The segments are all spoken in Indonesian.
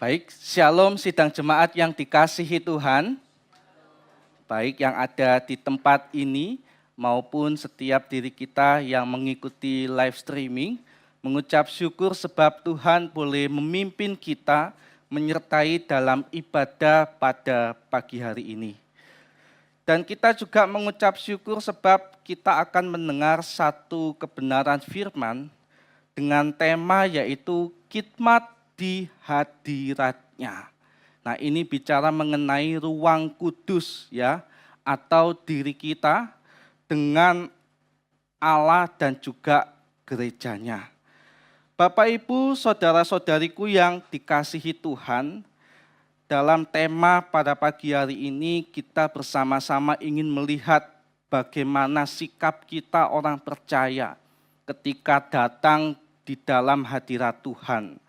Baik, shalom sidang jemaat yang dikasihi Tuhan, baik yang ada di tempat ini maupun setiap diri kita yang mengikuti live streaming, mengucap syukur sebab Tuhan boleh memimpin kita menyertai dalam ibadah pada pagi hari ini. Dan kita juga mengucap syukur sebab kita akan mendengar satu kebenaran firman dengan tema yaitu khidmat di hadiratnya. Nah, ini bicara mengenai ruang kudus ya, atau diri kita dengan Allah dan juga gerejanya. Bapak Ibu, saudara-saudariku yang dikasihi Tuhan, dalam tema pada pagi hari ini kita bersama-sama ingin melihat bagaimana sikap kita orang percaya ketika datang di dalam hadirat Tuhan.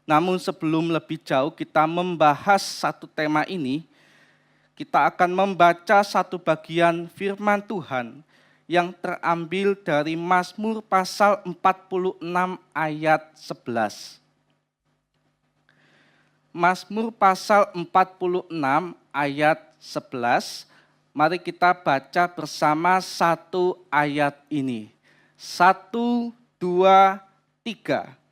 Namun sebelum lebih jauh kita membahas satu tema ini, kita akan membaca satu bagian firman Tuhan yang terambil dari Mazmur pasal 46 ayat 11. Mazmur pasal 46 ayat 11, mari kita baca bersama satu ayat ini. 1, 2, 3.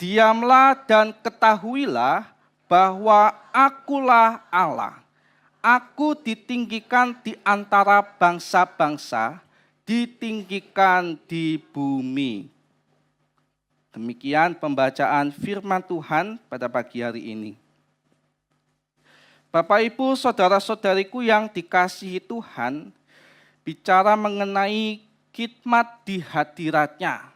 Diamlah dan ketahuilah bahwa akulah Allah. Aku ditinggikan di antara bangsa-bangsa, ditinggikan di bumi. Demikian pembacaan firman Tuhan pada pagi hari ini. Bapak Ibu, saudara-saudariku yang dikasihi Tuhan, bicara mengenai khidmat di hadiratnya,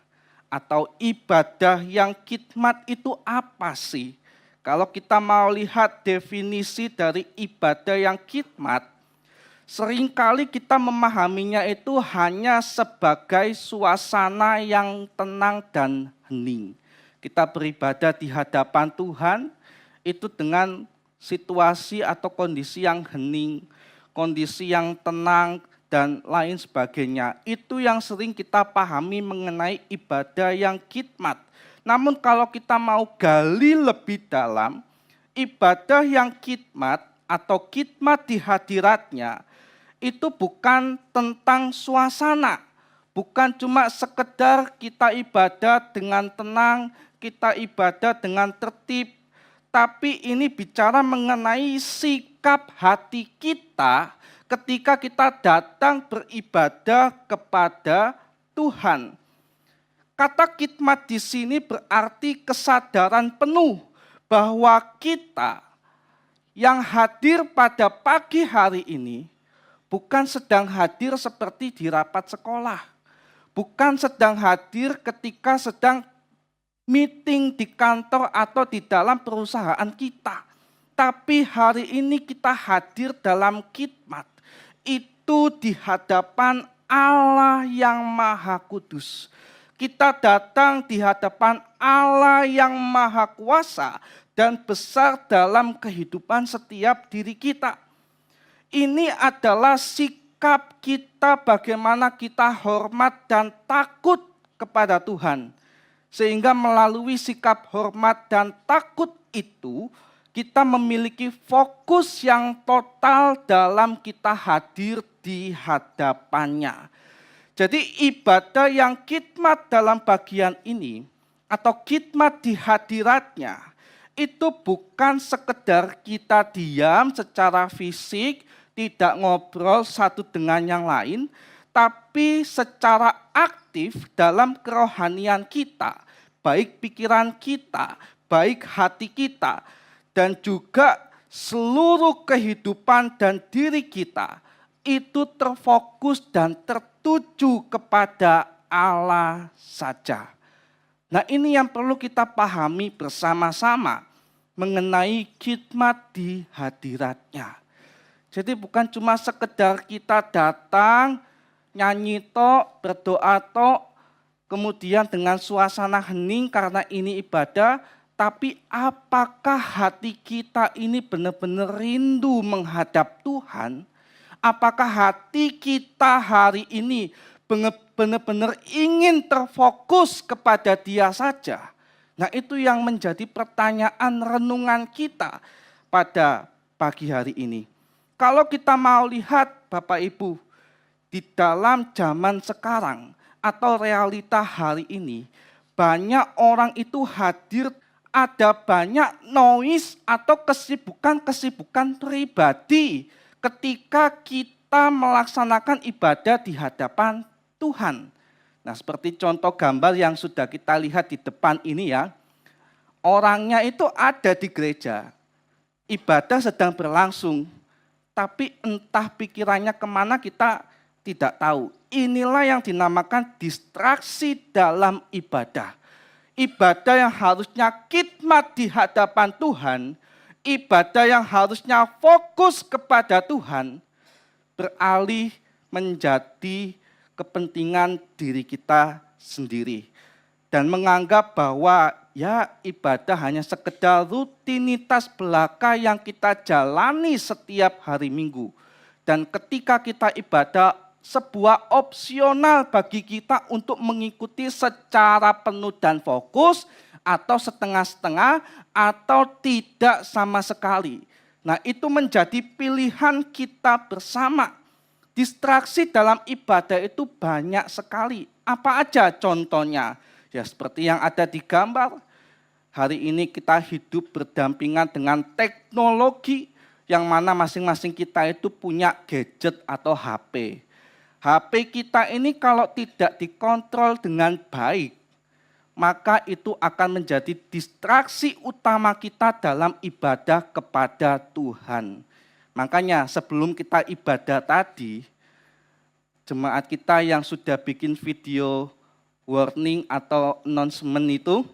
atau ibadah yang khidmat itu apa sih? Kalau kita mau lihat definisi dari ibadah yang khidmat, seringkali kita memahaminya itu hanya sebagai suasana yang tenang dan hening. Kita beribadah di hadapan Tuhan, itu dengan situasi atau kondisi yang hening, kondisi yang tenang, dan lain sebagainya. Itu yang sering kita pahami mengenai ibadah yang khidmat. Namun kalau kita mau gali lebih dalam, ibadah yang khidmat atau khidmat di hadiratnya, itu bukan tentang suasana. Bukan cuma sekedar kita ibadah dengan tenang, kita ibadah dengan tertib, tapi ini bicara mengenai sikap hati kita ketika kita datang beribadah kepada Tuhan. Kata khidmat di sini berarti kesadaran penuh bahwa kita yang hadir pada pagi hari ini bukan sedang hadir seperti di rapat sekolah. Bukan sedang hadir ketika sedang meeting di kantor atau di dalam perusahaan kita. Tapi hari ini kita hadir dalam khidmat. Itu di hadapan Allah yang Maha Kudus. Kita datang di hadapan Allah yang Maha Kuasa dan besar dalam kehidupan setiap diri kita. Ini adalah sikap kita bagaimana kita hormat dan takut kepada Tuhan. Sehingga melalui sikap hormat dan takut itu, kita memiliki fokus yang total dalam kita hadir di hadapannya. Jadi ibadah yang khidmat dalam bagian ini, atau khidmat di hadiratnya, itu bukan sekedar kita diam secara fisik, tidak ngobrol satu dengan yang lain, tapi secara aktif dalam kerohanian kita, baik pikiran kita, baik hati kita, dan juga seluruh kehidupan dan diri kita itu terfokus dan tertuju kepada Allah saja. Nah, ini yang perlu kita pahami bersama-sama mengenai khidmat di hadiratnya. Jadi bukan cuma sekedar kita datang, nyanyi tok, berdoa tok, kemudian dengan suasana hening karena ini ibadah, tapi apakah hati kita ini benar-benar rindu menghadap Tuhan? Apakah hati kita hari ini benar-benar ingin terfokus kepada Dia saja? Nah, itu yang menjadi pertanyaan renungan kita pada pagi hari ini. Kalau kita mau lihat Bapak Ibu, di dalam zaman sekarang atau realita hari ini, banyak orang itu hadir, ada banyak noise atau kesibukan-kesibukan pribadi ketika kita melaksanakan ibadah di hadapan Tuhan. Nah, seperti contoh gambar yang sudah kita lihat di depan ini ya, orangnya itu ada di gereja, ibadah sedang berlangsung, tapi entah pikirannya kemana kita tidak tahu. Inilah yang dinamakan distraksi dalam ibadah. Ibadah yang harusnya khidmat di hadapan Tuhan, ibadah yang harusnya fokus kepada Tuhan, beralih menjadi kepentingan diri kita sendiri. Dan menganggap bahwa ya ibadah hanya sekedar rutinitas belaka yang kita jalani setiap hari Minggu. Dan ketika kita ibadah, sebuah opsional bagi kita untuk mengikuti secara penuh dan fokus, atau setengah-setengah, atau tidak sama sekali. Nah, itu menjadi pilihan kita bersama. Distraksi dalam ibadah itu banyak sekali. Apa aja contohnya? Ya seperti yang ada di gambar. Hari ini kita hidup berdampingan dengan teknologi yang mana masing-masing kita itu punya gadget atau HP. HP kita ini kalau tidak dikontrol dengan baik, maka itu akan menjadi distraksi utama kita dalam ibadah kepada Tuhan. Makanya sebelum kita ibadah tadi, jemaat kita yang sudah bikin video warning atau announcement itu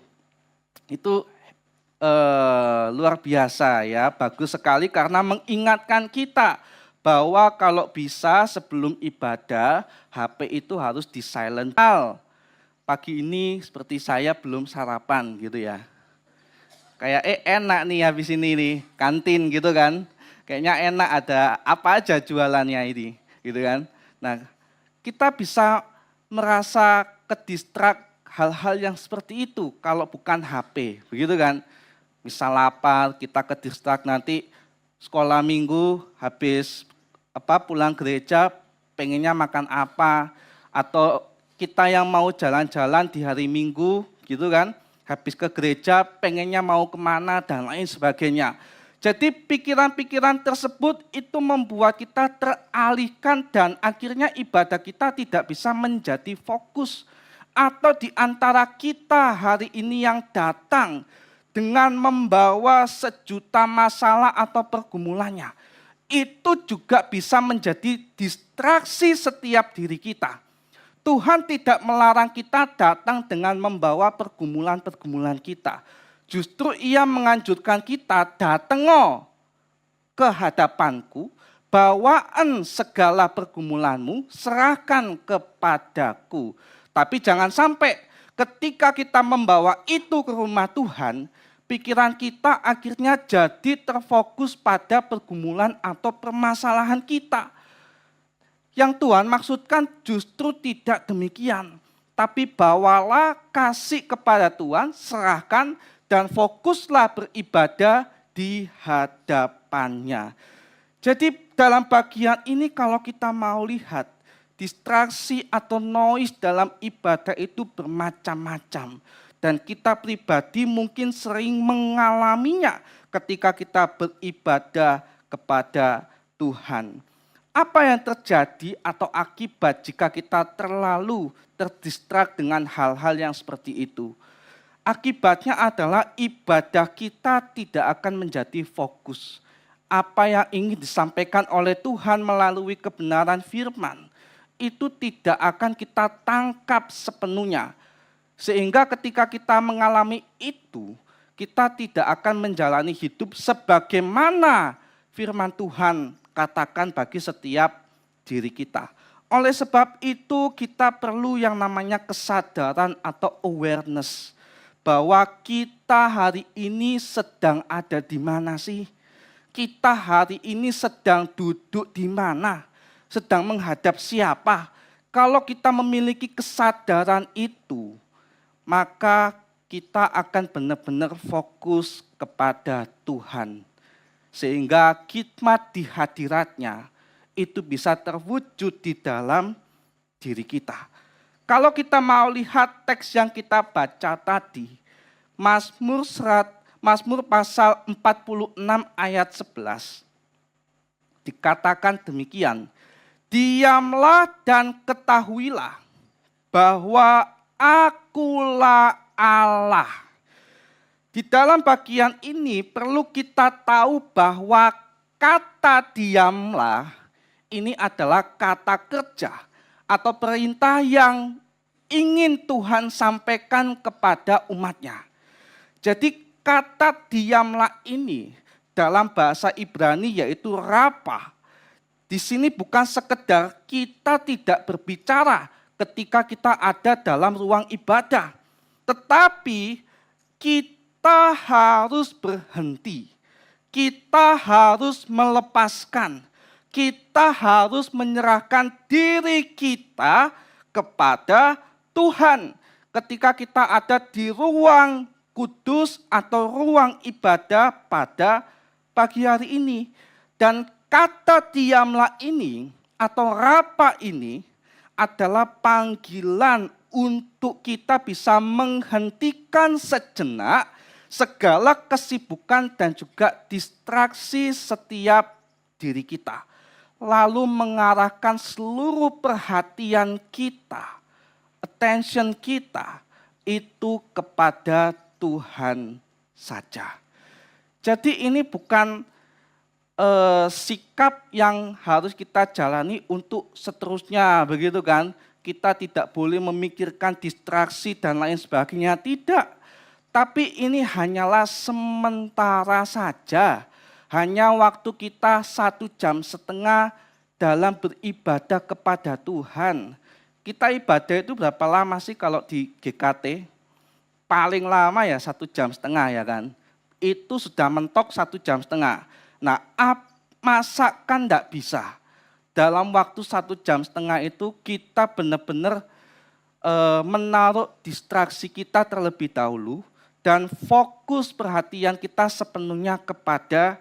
luar biasa ya, bagus sekali karena mengingatkan kita bahwa kalau bisa sebelum ibadah HP itu harus di silent. Pagi ini seperti saya belum sarapan gitu ya. Kayak enak nih habis ini nih, kantin gitu kan. Kayaknya enak, ada apa aja jualannya ini gitu kan. Nah, kita bisa merasa kedistrak hal-hal yang seperti itu kalau bukan HP, begitu kan. Misal lapar, kita kedistrak nanti sekolah minggu habis pulang gereja pengennya makan apa, atau kita yang mau jalan-jalan di hari Minggu gitu kan, habis ke gereja pengennya mau kemana dan lain sebagainya. Jadi pikiran-pikiran tersebut itu membuat kita teralihkan dan akhirnya ibadah kita tidak bisa menjadi fokus. Atau di antara kita hari ini yang datang dengan membawa sejuta masalah atau pergumulannya, itu juga bisa menjadi distraksi setiap diri kita. Tuhan tidak melarang kita datang dengan membawa pergumulan-pergumulan kita. Justru ia menganjurkan kita datang ke hadapanku, bawaan segala pergumulanmu, serahkan kepadaku. Tapi jangan sampai ketika kita membawa itu ke rumah Tuhan, pikiran kita akhirnya jadi terfokus pada pergumulan atau permasalahan kita. Yang Tuhan maksudkan justru tidak demikian. Tapi bawalah kasih kepada Tuhan, serahkan, dan fokuslah beribadah di hadapannya. Jadi dalam bagian ini kalau kita mau lihat, distraksi atau noise dalam ibadah itu bermacam-macam. Dan kita pribadi mungkin sering mengalaminya ketika kita beribadah kepada Tuhan. Apa yang terjadi atau akibat jika kita terlalu terdistrak dengan hal-hal yang seperti itu? Akibatnya adalah ibadah kita tidak akan menjadi fokus. Apa yang ingin disampaikan oleh Tuhan melalui kebenaran firman, itu tidak akan kita tangkap sepenuhnya. Sehingga ketika kita mengalami itu, kita tidak akan menjalani hidup sebagaimana firman Tuhan katakan bagi setiap diri kita. Oleh sebab itu kita perlu yang namanya kesadaran atau awareness. Bahwa kita hari ini sedang ada di mana sih? Kita hari ini sedang duduk di mana? Sedang menghadap siapa? Kalau kita memiliki kesadaran itu, maka kita akan benar-benar fokus kepada Tuhan. Sehingga khidmat di hadiratnya itu bisa terwujud di dalam diri kita. Kalau kita mau lihat teks yang kita baca tadi, Mazmur pasal 46 ayat 11, dikatakan demikian, diamlah dan ketahuilah bahwa akulah Allah. Di dalam bagian ini perlu kita tahu bahwa kata diamlah ini adalah kata kerja atau perintah yang ingin Tuhan sampaikan kepada umatnya. Jadi kata diamlah ini dalam bahasa Ibrani yaitu rapa. Di sini bukan sekedar kita tidak berbicara ketika kita ada dalam ruang ibadah. Tetapi kita harus berhenti, kita harus melepaskan, kita harus menyerahkan diri kita kepada Tuhan. Ketika kita ada di ruang kudus atau ruang ibadah pada pagi hari ini. Dan kata diamlah ini atau rapa ini adalah panggilan untuk kita bisa menghentikan sejenak segala kesibukan dan juga distraksi setiap diri kita. Lalu mengarahkan seluruh perhatian kita, attention kita itu kepada Tuhan saja. Jadi ini bukan sikap yang harus kita jalani untuk seterusnya, begitu kan? Kita tidak boleh memikirkan distraksi dan lain sebagainya, tidak. Tapi ini hanyalah sementara saja. Hanya waktu kita 1,5 jam dalam beribadah kepada Tuhan. Kita ibadah itu berapa lama sih kalau di GKT? Paling lama ya 1,5 jam ya kan? Itu sudah mentok 1,5 jam. Nah, masa kan enggak bisa? Dalam waktu 1,5 jam itu kita benar-benar menaruh distraksi kita terlebih dahulu dan fokus perhatian kita sepenuhnya kepada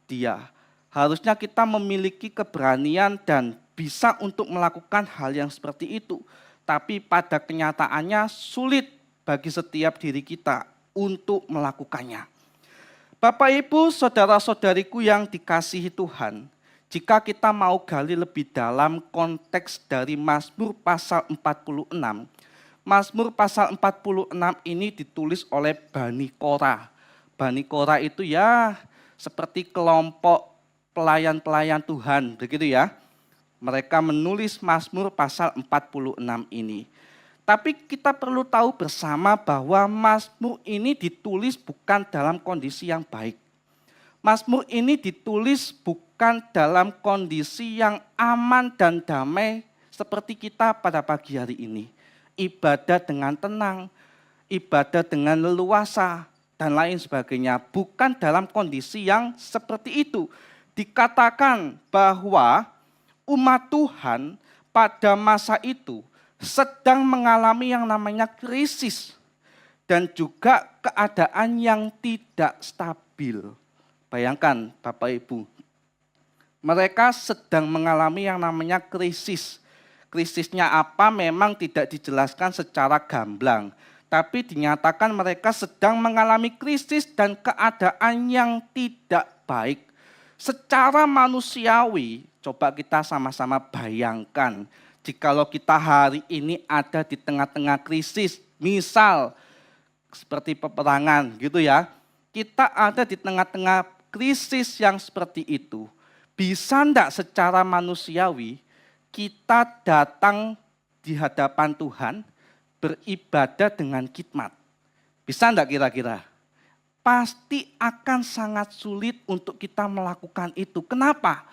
Dia. Harusnya kita memiliki keberanian dan bisa untuk melakukan hal yang seperti itu. Tapi pada kenyataannya sulit bagi setiap diri kita untuk melakukannya. Bapak Ibu, saudara-saudariku yang dikasihi Tuhan, jika kita mau gali lebih dalam konteks dari Mazmur pasal 46, Mazmur pasal 46 ini ditulis oleh Bani Korah. Bani Korah itu ya seperti kelompok pelayan-pelayan Tuhan, begitu ya. Mereka menulis Mazmur pasal 46 ini. Tapi kita perlu tahu bersama bahwa Mazmur ini ditulis bukan dalam kondisi yang baik. Mazmur ini ditulis bukan dalam kondisi yang aman dan damai seperti kita pada pagi hari ini. Ibadah dengan tenang, ibadah dengan leluasa, dan lain sebagainya. Bukan dalam kondisi yang seperti itu. Dikatakan bahwa umat Tuhan pada masa itu sedang mengalami yang namanya krisis dan juga keadaan yang tidak stabil. Bayangkan Bapak Ibu, mereka sedang mengalami yang namanya krisis. Krisisnya apa memang tidak dijelaskan secara gamblang, tapi dinyatakan mereka sedang mengalami krisis dan keadaan yang tidak baik. Secara manusiawi, coba kita sama-sama bayangkan, jikalau kita hari ini ada di tengah-tengah krisis, misal seperti peperangan gitu ya, kita ada di tengah-tengah krisis yang seperti itu, bisa enggak secara manusiawi kita datang di hadapan Tuhan beribadah dengan khidmat? Bisa enggak kira-kira? Pasti akan sangat sulit untuk kita melakukan itu. Kenapa?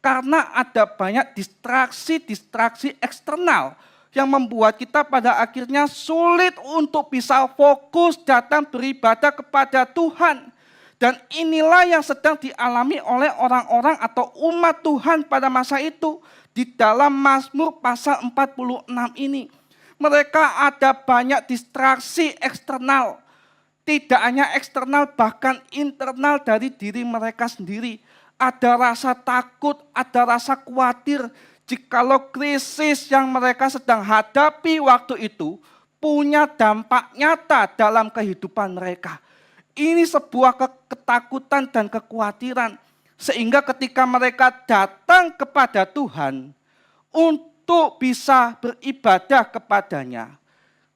Karena ada banyak distraksi eksternal yang membuat kita pada akhirnya sulit untuk bisa fokus datang beribadah kepada Tuhan. Dan inilah yang sedang dialami oleh orang-orang atau umat Tuhan pada masa itu di dalam Mazmur pasal 46 ini. Mereka ada banyak distraksi eksternal. Tidak hanya eksternal, bahkan internal dari diri mereka sendiri. Ada rasa takut, ada rasa khawatir jikalau krisis yang mereka sedang hadapi waktu itu punya dampak nyata dalam kehidupan mereka. Ini sebuah ketakutan dan kekhawatiran. Sehingga ketika mereka datang kepada Tuhan untuk bisa beribadah kepadanya,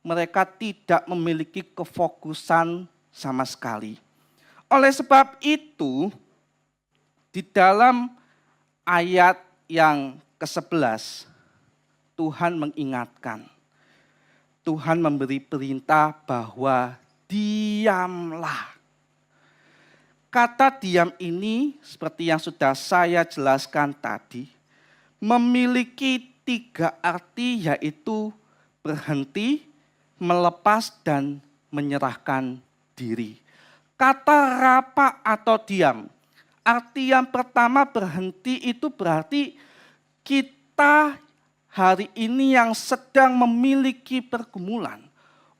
mereka tidak memiliki kefokusan sama sekali. Oleh sebab itu, di dalam ayat yang ke-11, Tuhan mengingatkan, Tuhan memberi perintah bahwa diamlah. Kata diam ini, seperti yang sudah saya jelaskan tadi, memiliki 3 arti, yaitu berhenti, melepas, dan menyerahkan diri. Kata rapa atau diam, arti yang pertama berhenti itu berarti kita hari ini yang sedang memiliki pergumulan.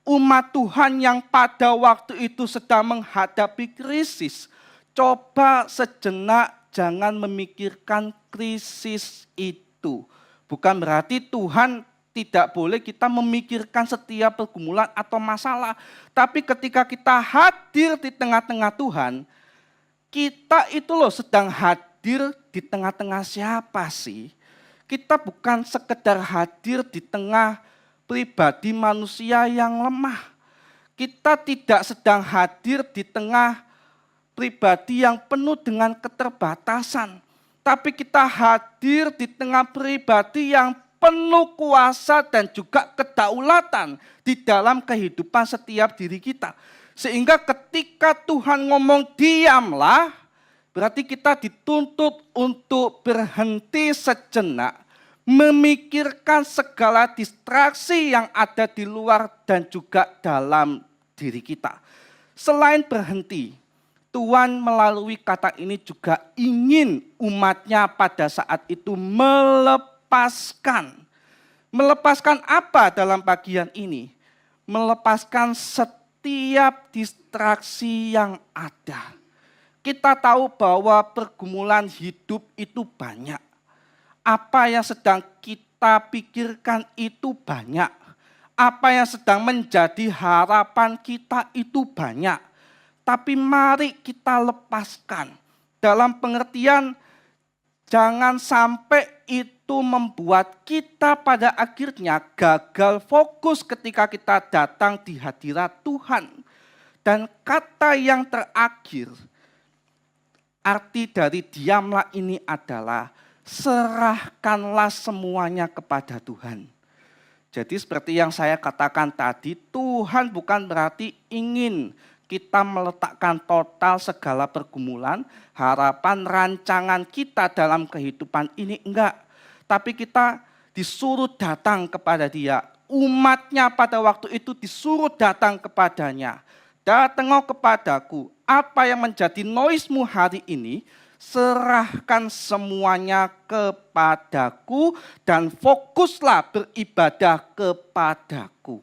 Umat Tuhan yang pada waktu itu sedang menghadapi krisis, coba sejenak jangan memikirkan krisis itu. Bukan berarti Tuhan tidak boleh kita memikirkan setiap pergumulan atau masalah. Tapi ketika kita hadir di tengah-tengah Tuhan, kita itu loh sedang hadir di tengah-tengah siapa sih? Kita bukan sekedar hadir di tengah pribadi manusia yang lemah. Kita tidak sedang hadir di tengah pribadi yang penuh dengan keterbatasan. Tapi kita hadir di tengah pribadi yang penuh kuasa dan juga kedaulatan di dalam kehidupan setiap diri kita. Sehingga ketika Tuhan ngomong diamlah, berarti kita dituntut untuk berhenti sejenak, memikirkan segala distraksi yang ada di luar dan juga dalam diri kita. Selain berhenti, Tuhan melalui kata ini juga ingin umatnya pada saat itu melepaskan. Melepaskan apa dalam bagian ini? Melepaskan setiap distraksi yang ada. Kita tahu bahwa pergumulan hidup itu banyak. Apa yang sedang kita pikirkan itu banyak. Apa yang sedang menjadi harapan kita itu banyak. Tapi mari kita lepaskan. Dalam pengertian jangan sampai itu membuat kita pada akhirnya gagal fokus ketika kita datang di hadirat Tuhan. Dan kata yang terakhir, arti dari diamlah ini adalah serahkanlah semuanya kepada Tuhan. Jadi seperti yang saya katakan tadi, Tuhan bukan berarti ingin kita meletakkan total segala pergumulan, harapan, rancangan kita dalam kehidupan ini, enggak. Tapi kita disuruh datang kepada Dia. Umatnya pada waktu itu disuruh datang kepadanya. Datanglah kepadaku, apa yang menjadi noismu hari ini, serahkan semuanya kepadaku dan fokuslah beribadah kepadaku.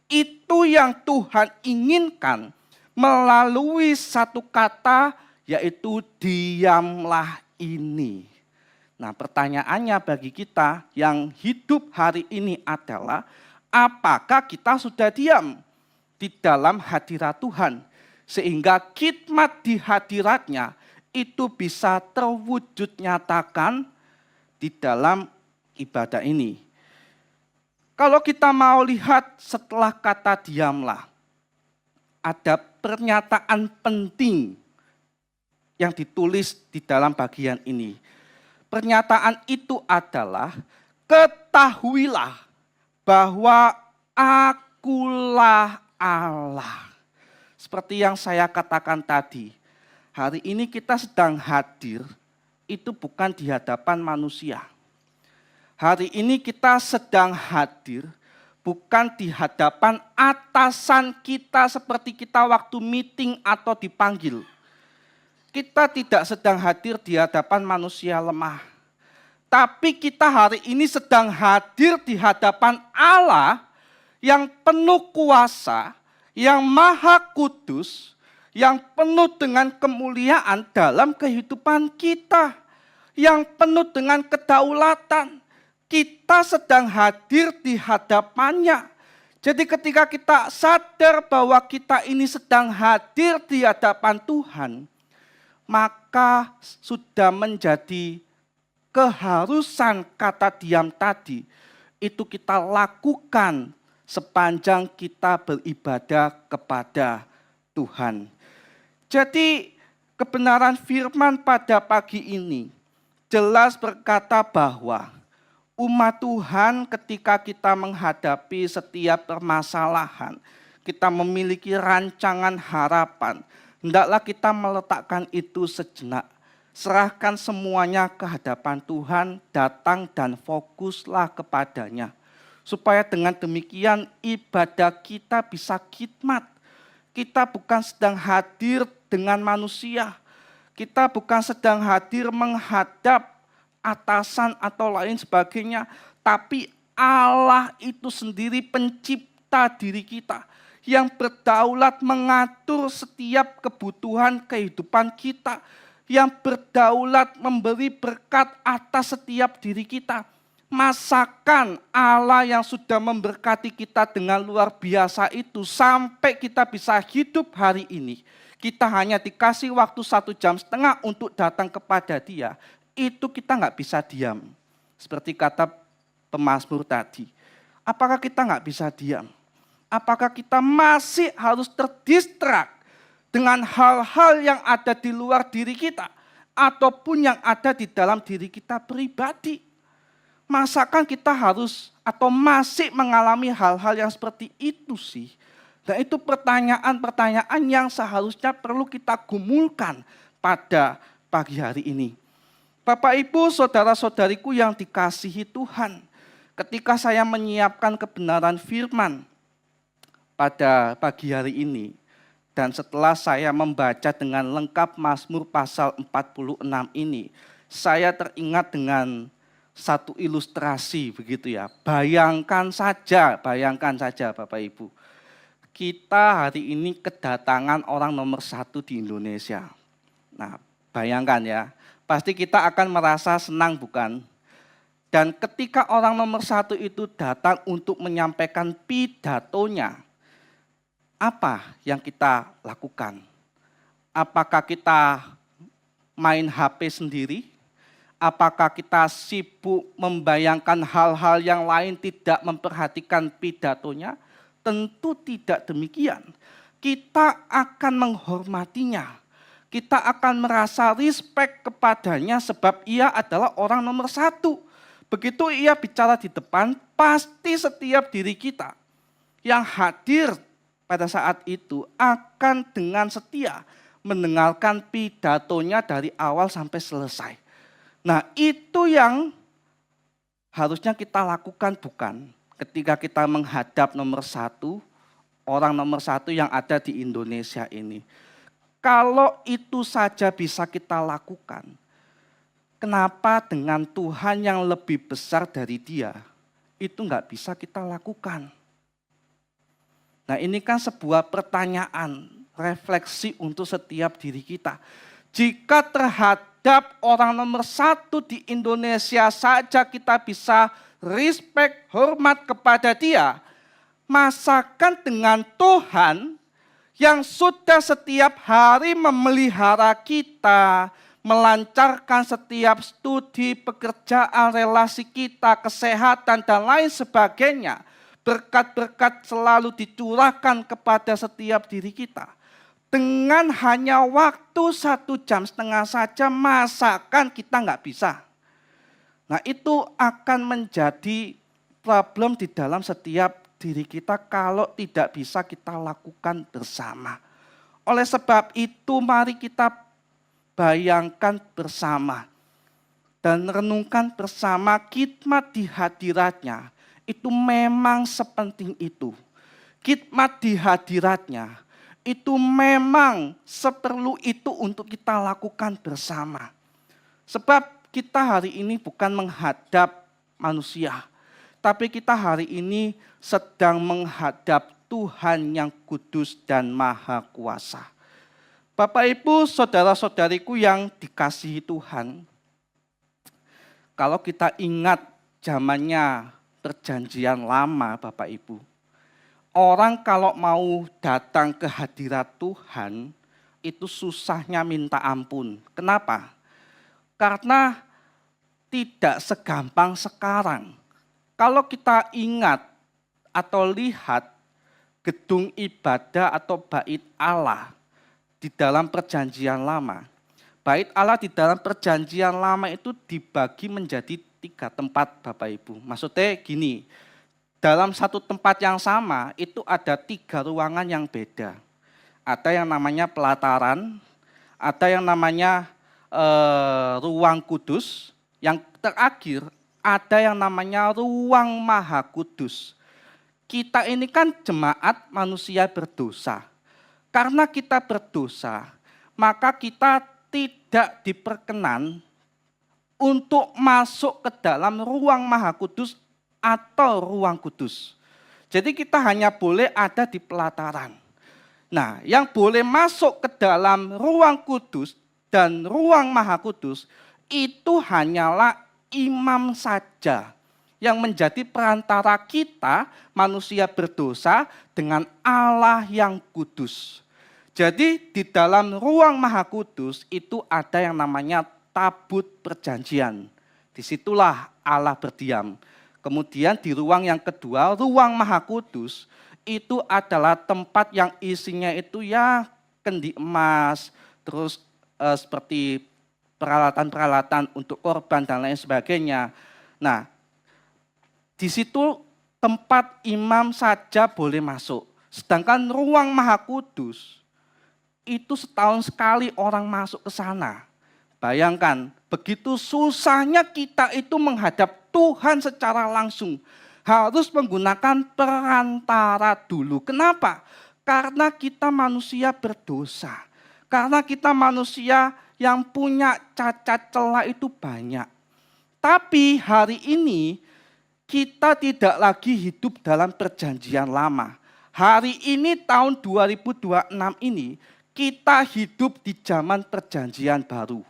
Itu yang Tuhan inginkan melalui satu kata, yaitu diamlah ini. Nah, pertanyaannya bagi kita yang hidup hari ini adalah, apakah kita sudah diam di dalam hadirat Tuhan? Sehingga khidmat di hadiratnya itu bisa terwujud nyatakan di dalam ibadah ini. Kalau kita mau lihat setelah kata diamlah, ada pernyataan penting yang ditulis di dalam bagian ini. Pernyataan itu adalah, ketahuilah bahwa akulah Allah. Seperti yang saya katakan tadi, hari ini kita sedang hadir, itu bukan di hadapan manusia. Hari ini kita sedang hadir, bukan di hadapan atasan kita seperti kita waktu meeting atau dipanggil. Kita tidak sedang hadir di hadapan manusia lemah. Tapi kita hari ini sedang hadir di hadapan Allah yang penuh kuasa, yang maha kudus, yang penuh dengan kemuliaan dalam kehidupan kita, yang penuh dengan kedaulatan. Kita sedang hadir di hadapannya. Jadi ketika kita sadar bahwa kita ini sedang hadir di hadapan Tuhan, maka sudah menjadi keharusan kata diam tadi, itu kita lakukan sepanjang kita beribadah kepada Tuhan. Jadi kebenaran firman pada pagi ini jelas berkata bahwa umat Tuhan ketika kita menghadapi setiap permasalahan, kita memiliki rancangan harapan, hendaklah kita meletakkan itu sejenak. Serahkan semuanya ke hadapan Tuhan, datang dan fokuslah kepadanya. Supaya dengan demikian ibadah kita bisa khidmat. Kita bukan sedang hadir dengan manusia. Kita bukan sedang hadir menghadap atasan atau lain sebagainya. Tapi Allah itu sendiri pencipta diri kita. Yang berdaulat mengatur setiap kebutuhan kehidupan kita. Yang berdaulat memberi berkat atas setiap diri kita. Masakan Allah yang sudah memberkati kita dengan luar biasa itu sampai kita bisa hidup hari ini. Kita hanya dikasih waktu 1,5 jam untuk datang kepada Dia. Itu kita nggak bisa diam. Seperti kata pemazmur tadi. Apakah kita nggak bisa diam? Apakah kita masih harus terdistrak dengan hal-hal yang ada di luar diri kita, ataupun yang ada di dalam diri kita pribadi? Masakan kita harus atau masih mengalami hal-hal yang seperti itu sih? Dan itu pertanyaan-pertanyaan yang seharusnya perlu kita gumulkan pada pagi hari ini. Bapak, Ibu, saudara-saudariku yang dikasihi Tuhan, ketika saya menyiapkan kebenaran firman pada pagi hari ini, dan setelah saya membaca dengan lengkap Mazmur pasal 46 ini, saya teringat dengan satu ilustrasi begitu ya. Bayangkan saja Bapak Ibu. Kita hari ini kedatangan orang nomor 1 di Indonesia. Nah, bayangkan ya, pasti kita akan merasa senang bukan? Dan ketika orang nomor 1 itu datang untuk menyampaikan pidatonya, apa yang kita lakukan? Apakah kita main HP sendiri? Apakah kita sibuk membayangkan hal-hal yang lain, tidak memperhatikan pidatonya? Tentu tidak demikian. Kita akan menghormatinya. Kita akan merasa respect kepadanya sebab ia adalah orang nomor 1. Begitu ia bicara di depan, pasti setiap diri kita yang hadir pada saat itu akan dengan setia mendengarkan pidatonya dari awal sampai selesai. Nah, itu yang harusnya kita lakukan bukan? Ketika kita menghadap nomor 1, orang nomor 1 yang ada di Indonesia ini. Kalau itu saja bisa kita lakukan, kenapa dengan Tuhan yang lebih besar dari Dia, itu enggak bisa kita lakukan? Nah, ini kan sebuah pertanyaan, refleksi untuk setiap diri kita. Jika terhadap orang nomor 1 di Indonesia saja kita bisa respect, hormat kepada Dia, masakan dengan Tuhan yang sudah setiap hari memelihara kita, melancarkan setiap studi, pekerjaan, relasi kita, kesehatan, dan lain sebagainya. Berkat-berkat selalu dicurahkan kepada setiap diri kita. Dengan hanya waktu 1,5 jam saja, masakan kita nggak bisa. Nah, itu akan menjadi problem di dalam setiap diri kita kalau tidak bisa kita lakukan bersama. Oleh sebab itu, mari kita bayangkan bersama dan renungkan bersama khidmat di hadiratnya. Itu memang sepenting itu. Khidmat di hadiratnya itu memang seperlu itu untuk kita lakukan bersama. Sebab kita hari ini bukan menghadap manusia, tapi kita hari ini sedang menghadap Tuhan yang kudus dan maha kuasa. Bapak Ibu, saudara-saudariku yang dikasihi Tuhan, kalau kita ingat zamannya perjanjian lama Bapak Ibu, orang kalau mau datang ke hadirat Tuhan, itu susahnya minta ampun. Kenapa? Karena tidak segampang sekarang. Kalau kita ingat atau lihat gedung ibadah atau bait Allah di dalam perjanjian lama. Bait Allah di dalam perjanjian lama itu dibagi menjadi 3 tempat Bapak Ibu. Maksudnya gini, dalam satu tempat yang sama itu ada 3 ruangan yang beda. Ada yang namanya pelataran, ada yang namanya ruang kudus, yang terakhir ada yang namanya ruang maha kudus. Kita ini kan jemaat manusia berdosa. Karena kita berdosa, maka kita tidak diperkenan untuk masuk ke dalam ruang maha kudus atau ruang kudus. Jadi kita hanya boleh ada di pelataran. Nah, yang boleh masuk ke dalam ruang kudus dan ruang maha kudus itu hanyalah imam saja yang menjadi perantara kita manusia berdosa dengan Allah yang kudus. Jadi di dalam ruang maha kudus itu ada yang namanya tabut perjanjian. Disitulah Allah berdiam. Kemudian di ruang yang kedua, ruang maha kudus, itu adalah tempat yang isinya itu ya kendi emas, terus seperti peralatan-peralatan untuk korban dan lain sebagainya. Nah, di situ tempat imam saja boleh masuk. Sedangkan ruang maha kudus, itu setahun sekali orang masuk ke sana. Bayangkan, begitu susahnya kita itu menghadap Tuhan secara langsung. Harus menggunakan perantara dulu. Kenapa? Karena kita manusia berdosa. Karena kita manusia yang punya cacat celah itu banyak. Tapi hari ini kita tidak lagi hidup dalam perjanjian lama. Hari ini tahun 2026 ini kita hidup di zaman perjanjian baru.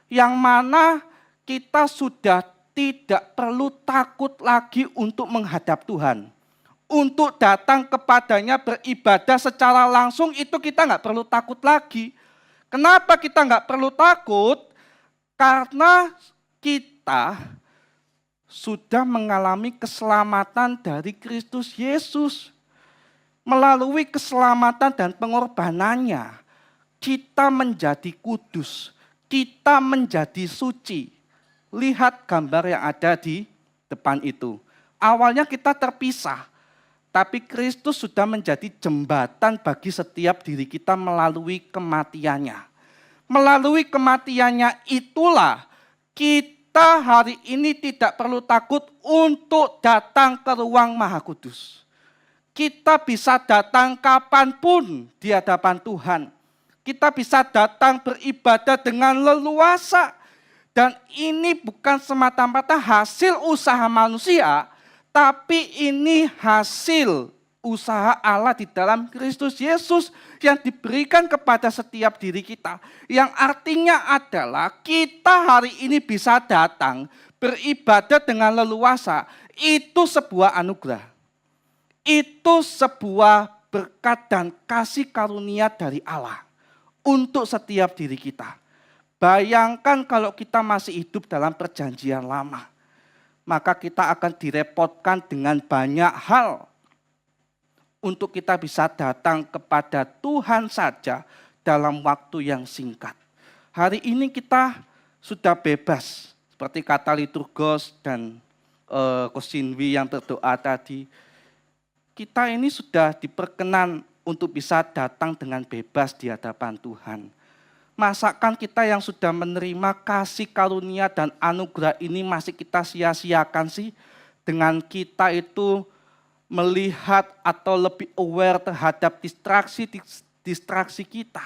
Yang mana kita sudah tidak perlu takut lagi untuk menghadap Tuhan. Untuk datang kepadanya beribadah secara langsung itu kita nggak perlu takut lagi. Kenapa kita nggak perlu takut? Karena kita sudah mengalami keselamatan dari Kristus Yesus. Melalui keselamatan dan pengorbanannya, kita menjadi kudus, kita menjadi suci. Lihat gambar yang ada di depan itu. Awalnya kita terpisah, tapi Kristus sudah menjadi jembatan bagi setiap diri kita melalui kematiannya. Melalui kematiannya itulah kita hari ini tidak perlu takut untuk datang ke ruang maha kudus. Kita bisa datang kapanpun di hadapan Tuhan. Kita bisa datang beribadah dengan leluasa. Dan ini bukan semata-mata hasil usaha manusia, tapi ini hasil usaha Allah di dalam Kristus Yesus yang diberikan kepada setiap diri kita. Yang artinya adalah kita hari ini bisa datang beribadah dengan leluasa. Itu sebuah anugerah. Itu sebuah berkat dan kasih karunia dari Allah untuk setiap diri kita. Bayangkan kalau kita masih hidup dalam perjanjian lama, maka kita akan direpotkan dengan banyak hal untuk kita bisa datang kepada Tuhan saja dalam waktu yang singkat. Hari ini kita sudah bebas, seperti kata liturgos dan Kosinwi yang berdoa tadi. Kita ini sudah diperkenan untuk bisa datang dengan bebas di hadapan Tuhan. Masakan kita yang sudah menerima kasih karunia dan anugerah ini masih kita sia-siakan sih dengan kita itu melihat atau lebih aware terhadap distraksi kita.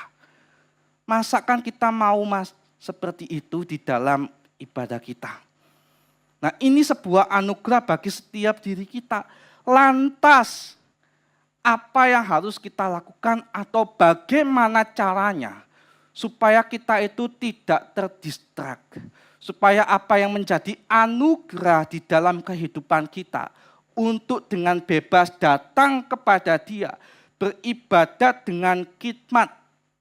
Masakan kita mau seperti itu di dalam ibadah kita. Nah, ini sebuah anugerah bagi setiap diri kita. Lantas, apa yang harus kita lakukan atau bagaimana caranya supaya kita itu tidak terdistrak. Supaya apa yang menjadi anugerah di dalam kehidupan kita untuk dengan bebas datang kepada Dia, beribadat dengan khidmat,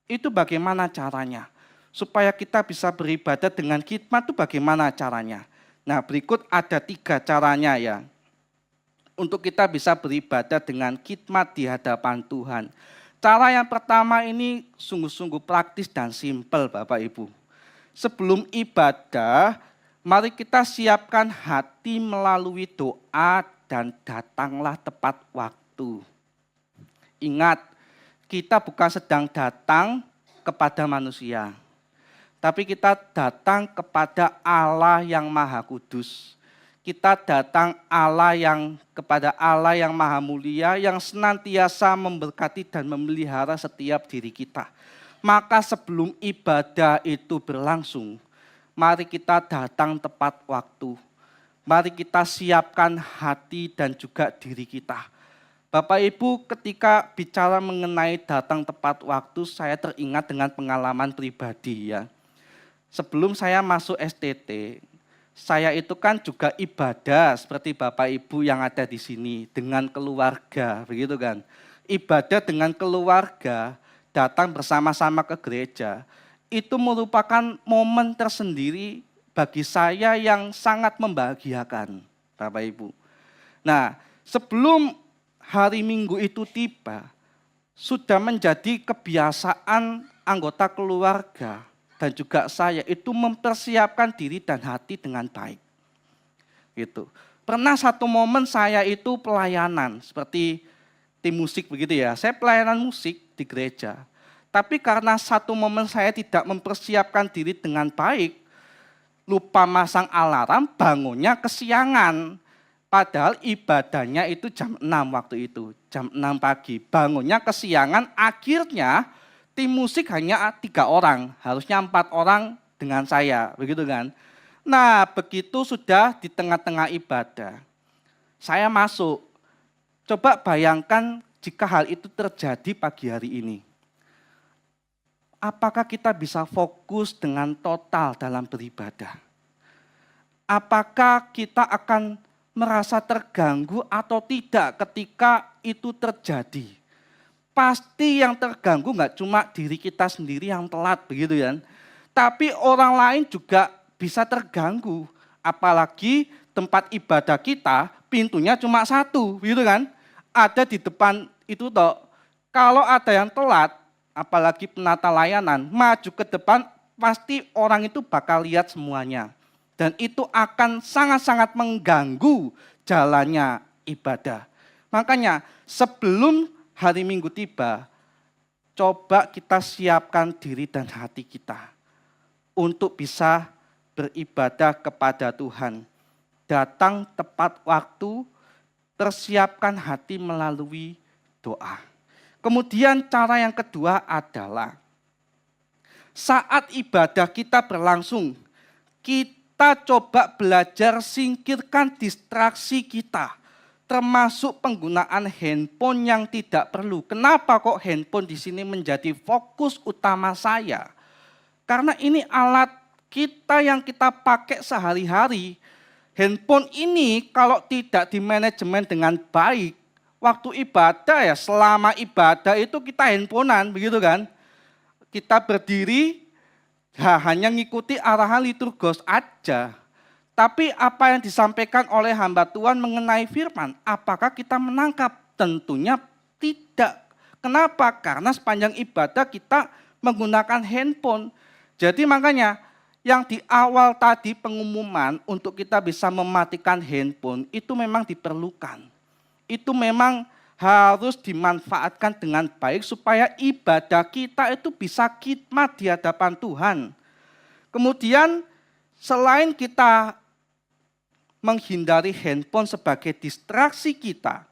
itu bagaimana caranya? Supaya kita bisa beribadat dengan khidmat itu bagaimana caranya? Nah, berikut ada 3 caranya ya. Untuk kita bisa beribadat dengan khidmat di hadapan Tuhan. Cara yang pertama ini sungguh-sungguh praktis dan simpel Bapak Ibu. Sebelum ibadah, mari kita siapkan hati melalui doa dan datanglah tepat waktu. Ingat, kita bukan sedang datang kepada manusia, tapi kita datang kepada Allah yang Maha Kudus. Kita datang kepada Allah yang Maha Mulia, yang senantiasa memberkati dan memelihara setiap diri kita. Maka sebelum ibadah itu berlangsung, mari kita datang tepat waktu. Mari kita siapkan hati dan juga diri kita. Bapak Ibu, ketika bicara mengenai datang tepat waktu, saya teringat dengan pengalaman pribadi ya. Sebelum saya masuk STT, saya itu kan juga ibadah seperti Bapak Ibu yang ada di sini dengan keluarga, begitu kan. Ibadah dengan keluarga, datang bersama-sama ke gereja, itu merupakan momen tersendiri bagi saya yang sangat membahagiakan, Bapak Ibu. Nah, sebelum hari Minggu itu tiba, sudah menjadi kebiasaan anggota keluarga dan juga saya itu mempersiapkan diri dan hati dengan baik. Gitu. Pernah satu momen saya itu pelayanan seperti tim musik begitu ya. Saya pelayanan musik di gereja. Tapi karena satu momen saya tidak mempersiapkan diri dengan baik, lupa masang alarm, bangunnya kesiangan. Padahal ibadahnya itu jam 6 waktu itu, jam 6 pagi. Bangunnya kesiangan, akhirnya tim musik hanya 3 orang, harusnya 4 orang dengan saya, begitu kan. Nah, begitu sudah di tengah-tengah ibadah, saya masuk. Coba bayangkan jika hal itu terjadi pagi hari ini. Apakah kita bisa fokus dengan total dalam beribadah? Apakah kita akan merasa terganggu atau tidak ketika itu terjadi? Pasti yang terganggu nggak cuma diri kita sendiri yang telat begitu ya. Tapi orang lain juga bisa terganggu. Apalagi tempat ibadah kita pintunya cuma 1 gitu kan. Ada di depan itu toh. Kalau ada yang telat, apalagi penata layanan, maju ke depan pasti orang itu bakal lihat semuanya. Dan itu akan sangat-sangat mengganggu jalannya ibadah. Makanya sebelum hari Minggu tiba, coba kita siapkan diri dan hati kita untuk bisa beribadah kepada Tuhan. Datang tepat waktu, persiapkan hati melalui doa. Kemudian cara yang kedua adalah saat ibadah kita berlangsung, kita coba belajar singkirkan distraksi kita, termasuk penggunaan handphone yang tidak perlu. Kenapa kok handphone di sini menjadi fokus utama saya? Karena ini alat kita yang kita pakai sehari-hari. Handphone ini kalau tidak dimanajemen dengan baik, waktu ibadah ya selama ibadah itu kita handphonean begitu kan. Kita berdiri hanya ngikuti arahan liturgos aja. Tapi apa yang disampaikan oleh hamba Tuhan mengenai firman, apakah kita menangkap? Tentunya tidak. Kenapa? Karena sepanjang ibadah kita menggunakan handphone. Jadi makanya yang di awal tadi pengumuman untuk kita bisa mematikan handphone itu memang diperlukan. Itu memang harus dimanfaatkan dengan baik supaya ibadah kita itu bisa khidmat di hadapan Tuhan. Kemudian selain kita menghindari handphone sebagai distraksi kita,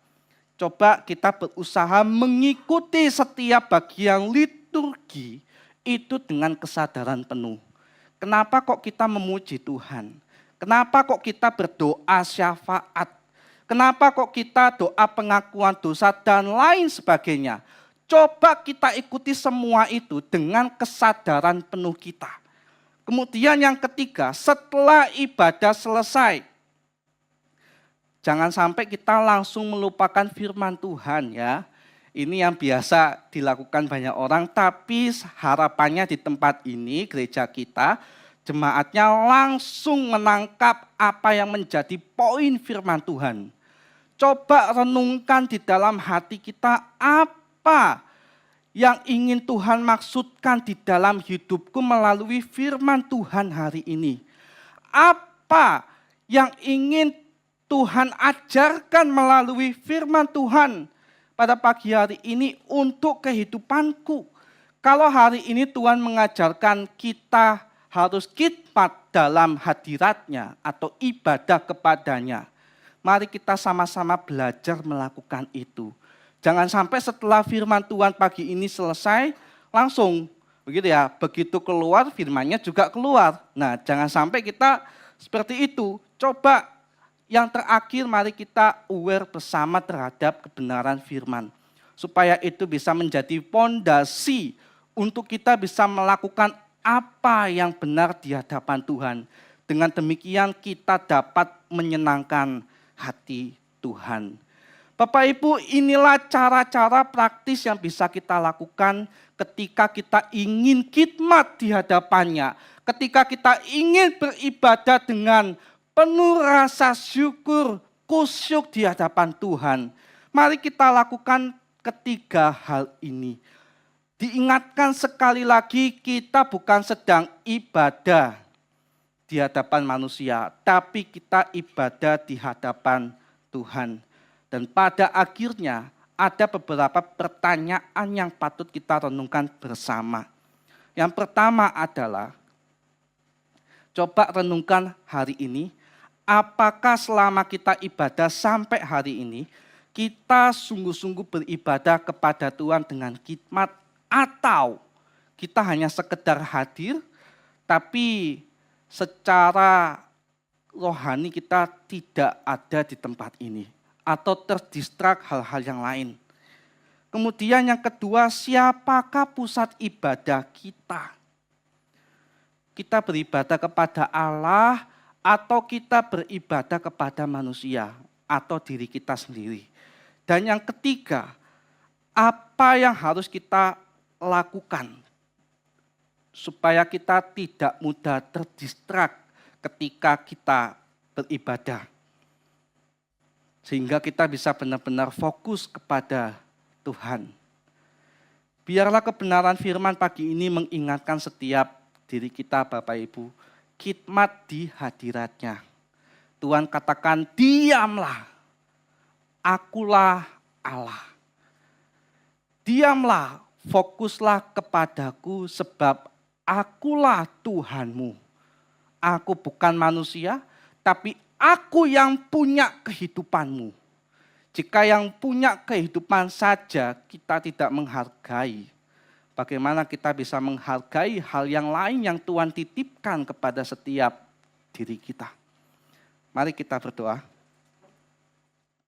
coba kita berusaha mengikuti setiap bagian liturgi itu dengan kesadaran penuh. Kenapa kok kita memuji Tuhan? Kenapa kok kita berdoa syafaat? Kenapa kok kita doa pengakuan dosa dan lain sebagainya? Coba kita ikuti semua itu dengan kesadaran penuh kita. Kemudian yang ketiga, setelah ibadah selesai, jangan sampai kita langsung melupakan firman Tuhan ya. Ini yang biasa dilakukan banyak orang, tapi harapannya di tempat ini, gereja kita, jemaatnya langsung menangkap apa yang menjadi poin firman Tuhan. Coba renungkan di dalam hati kita apa yang ingin Tuhan maksudkan di dalam hidupku melalui firman Tuhan hari ini. Apa yang ingin Tuhan ajarkan melalui firman Tuhan pada pagi hari ini untuk kehidupanku. Kalau hari ini Tuhan mengajarkan kita harus khidmat dalam hadiratnya atau ibadah kepadanya, mari kita sama-sama belajar melakukan itu. Jangan sampai setelah firman Tuhan pagi ini selesai, langsung begitu ya, begitu keluar firmannya juga keluar. Nah, jangan sampai kita seperti itu. Coba yang terakhir mari kita aware bersama terhadap kebenaran firman. Supaya itu bisa menjadi fondasi untuk kita bisa melakukan apa yang benar di hadapan Tuhan. Dengan demikian kita dapat menyenangkan hati Tuhan. Bapak Ibu, inilah cara-cara praktis yang bisa kita lakukan ketika kita ingin khidmat di hadapannya. Ketika kita ingin beribadah dengan penuh rasa syukur, kusyuk di hadapan Tuhan. Mari kita lakukan ketiga hal ini. Diingatkan sekali lagi, kita bukan sedang ibadah di hadapan manusia, tapi kita ibadah di hadapan Tuhan. Dan pada akhirnya ada beberapa pertanyaan yang patut kita renungkan bersama. Yang pertama adalah, coba renungkan hari ini, apakah selama kita ibadah sampai hari ini, kita sungguh-sungguh beribadah kepada Tuhan dengan khidmat, atau kita hanya sekedar hadir, tapi secara rohani kita tidak ada di tempat ini, atau terdistrak hal-hal yang lain. Kemudian yang kedua, siapakah pusat ibadah kita? Kita beribadah kepada Allah, atau kita beribadah kepada manusia, atau diri kita sendiri. Dan yang ketiga, apa yang harus kita lakukan supaya kita tidak mudah terdistrak ketika kita beribadah. Sehingga kita bisa benar-benar fokus kepada Tuhan. Biarlah kebenaran firman pagi ini mengingatkan setiap diri kita Bapak Ibu, khidmat di hadiratnya. Tuhan katakan, diamlah, akulah Allah. Diamlah, fokuslah kepadaku sebab akulah Tuhanmu. Aku bukan manusia, tapi aku yang punya kehidupanmu. Jika yang punya kehidupan saja kita tidak menghargai, bagaimana kita bisa menghargai hal yang lain yang Tuhan titipkan kepada setiap diri kita. Mari kita berdoa.